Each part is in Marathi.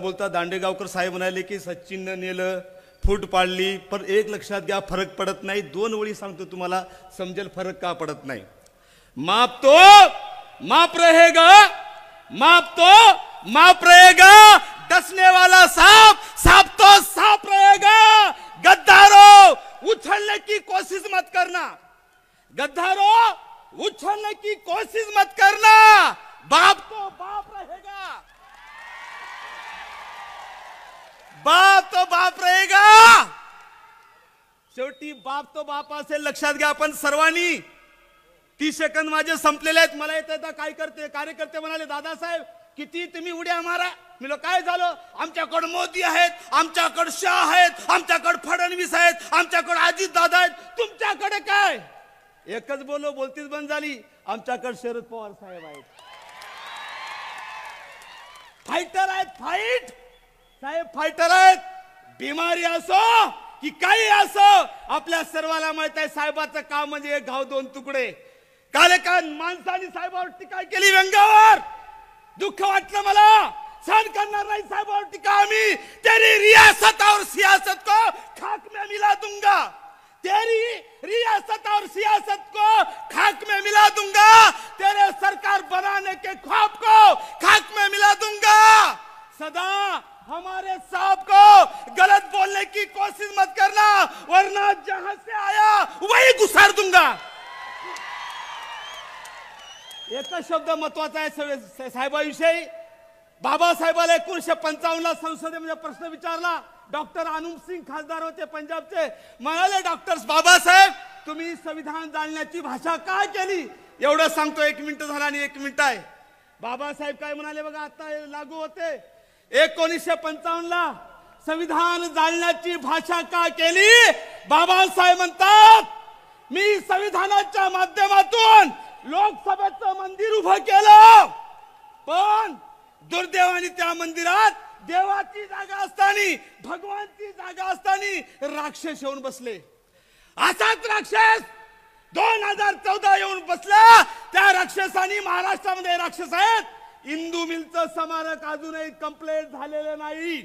बोलता दांडेगावकर साहेब म्हणाले की सचिनने नेलं, फूट पाडली, पण एक लक्षात घ्या, फरक पडत नाही. दोन ओळी सांगतो तुम्हाला, समजेल फरक का पडत नाही. माप तो माप रहेगा, माप तो माप रहेगा, डसने वाला सांप सांप तो सांप रहेगा. गद्दारों उछलने की कोशिश मत करना, गद्दारों उछलने की कोशिश मत करना. बाप तो बाप रहेगा, बाप तो बाप रहेगा. शेवटी बाप तो बाप असेल, लक्षात घ्या. आपण सर्वांनी 30 सेकंद माझे संपलेले आहेत. मला येतं काय करते कार्यकर्ते म्हणाले, दादासाहेब किती तुम्ही उड्या मारा. मी काय झालं, आमच्याकडे मोदी आहेत, आमच्याकडे शाह आहेत, आमच्याकडे फडणवीस आहेत, आमच्याकडे अजित दादा आहेत, तुमच्याकडे काय. एकच बोलो, बोलतीच बंद झाली. आमच्याकडे शरद पवार साहेब आहेत, फायटर आहेत, फाईट साहेब फायटर आहेत. बिमारी असो की काही असो, आपल्या सर्वाला माहित आहे साहेबाचं काम म्हणजे एक घाव दोन तुकडे. काल एका माणसाने साहेबावर टीका केली, व्यंगावर. दुःख वाटलं मला, सहन करणार नाही साहेबावर टीका आम्ही. तेरी रियासत और सियासत को खाक में मिला दूंगा, तेरी रियासत और सियासत को खाक में मिला दूंगा, तेरे सरकार बनाने के ख्वाब को खाक में मिला दूंगा. सदा हमारे साहब को गलत बोलने की कोशिश मत करना, वरना जहां से आया वही गुसार दूंगा. एकच शब्द महत्वाचा आहे साहेबाविषयी. बाबासाहेबाला 1955 संसदेमध्ये प्रश्न विचारला. डॉक्टर अनुप सिंग खासदार होते पंजाबचे. म्हणाले, डॉक्टर बाबासाहेब तुम्ही संविधान जाणण्याची भाषा का केली. एवढं सांगतो, 1 मिनिट झाला आणि 1 मिनिट आहे. बाबासाहेब काय म्हणाले बघा, आता लागू होते. 1955 संविधान जाणण्याची भाषा का केली. बाबासाहेब म्हणतात, मी संविधानाच्या माध्यमातून लोकसभेचं मंदिर उभं केलं, पण दुर्दैवाने त्या मंदिरात देवाची जागा असताना, भगवानची जागा असताना राक्षस येऊन बसले. असाच राक्षस 2014 येऊन बसला. त्या राक्षसांनी, महाराष्ट्रामध्ये राक्षस आहेत. इंदू मिलचं स्मारक अजूनही कंप्लीट झालेलं नाही.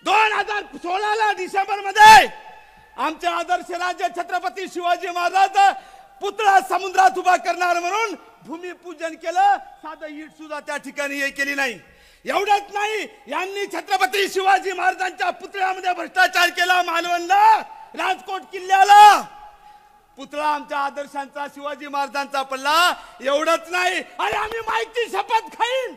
2016 डिसेंबर मध्ये आमचे आदर्श राजे छत्रपती शिवाजी महाराज पुतळा समुद्रात उभा करणार म्हणून भूमिपूजन केलं. साधं ईट सुद्धा त्या ठिकाणी हे केली नाही. एवढंच नाही, यांनी छत्रपती शिवाजी महाराजांच्या पुतळ्यामध्ये भ्रष्टाचार केला. मालवणला, राजकोट किल्ल्याला पुतळा आमच्या आदर्शांचा, शिवाजी महाराजांचा पडला. एवढंच नाही, अरे आम्ही माईची शपथ खाईल,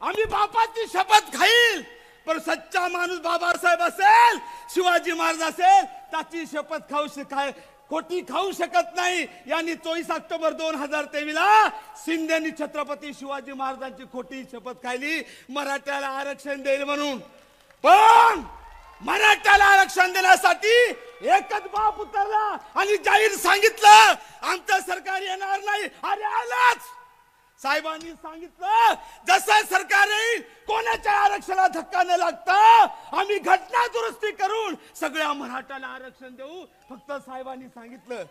आम्ही बापाची शपथ खाईल, पण सच्चा माणूस बाबासाहेब असेल, शिवाजी महाराज असेल, त्याची शपथ खोटी खाऊ शकत नाही. यांनी 24 ऑक्टोबर 2023 ला शिंदेनी छत्रपती शिवाजी महाराजांची खोटी शपथ खायली, मराठ्याला आरक्षण देईल म्हणून. पण मराठ्याला आरक्षण देण्यासाठी एकच बाप उतरला आणि जाहीर सांगितलं, आमचं सरकार येणार नाही. अरे आलाच. साहेबांनी सांगितलं, जसं सरकार येईल कोणाच्या आरक्षणाला धक्का न लागता आम्ही घटना दुरुस्ती करून सगळ्या मराठ्याला आरक्षण देऊ, फक्त साहेबांनी सांगितलं.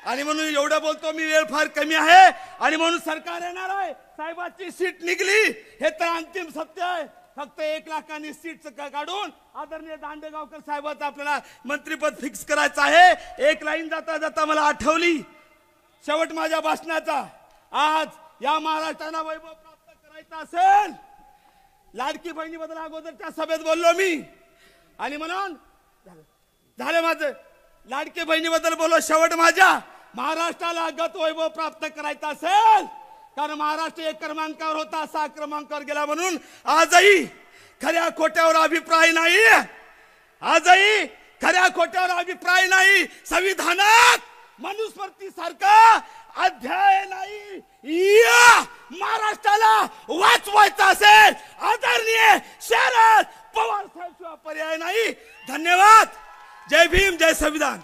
आणि म्हणून एवढं बोलतो मी, वेळ फार कमी आहे आणि म्हणून सरकार येणार आहे. साहेबांची सीट निघली, हे तर अंतिम सत्य आहे. फक्त 1 लाखांनी सीट काढून आदरणीय दांडेगावकर साहेबांचं आपल्याला मंत्रिपद फिक्स करायचं आहे. एक लाईन जाता जाता मला आठवली, शेवट माझ्या भाषणाचा. आज या महाराष्ट्राला वैभव प्राप्त करायचं असेल, लाडकी बहिणीबद्दल अगोदरच्या सभेत बोललो मी, आणि म्हणून झालं माझं. लाडकी बहिणीबद्दल बोललो. शेवट माझ्या महाराष्ट्राला अगत वैभव प्राप्त करायचं असेल, कारण महाराष्ट्र 1 क्रमांकावर होता, 6 क्रमांकावर गेला. म्हणून आजही खऱ्या खोट्यावर अभिप्राय नाही, आजही खऱ्या खोट्यावर अभिप्राय नाही. संविधानात मनुस्मृती सारखा अध्याय नाही. महाराष्ट्राला वाचवायचं असेल, आदरणीय शरद पवार साहेब शिवाय पर्याय नाही. धन्यवाद. जय भीम, जय संविधान.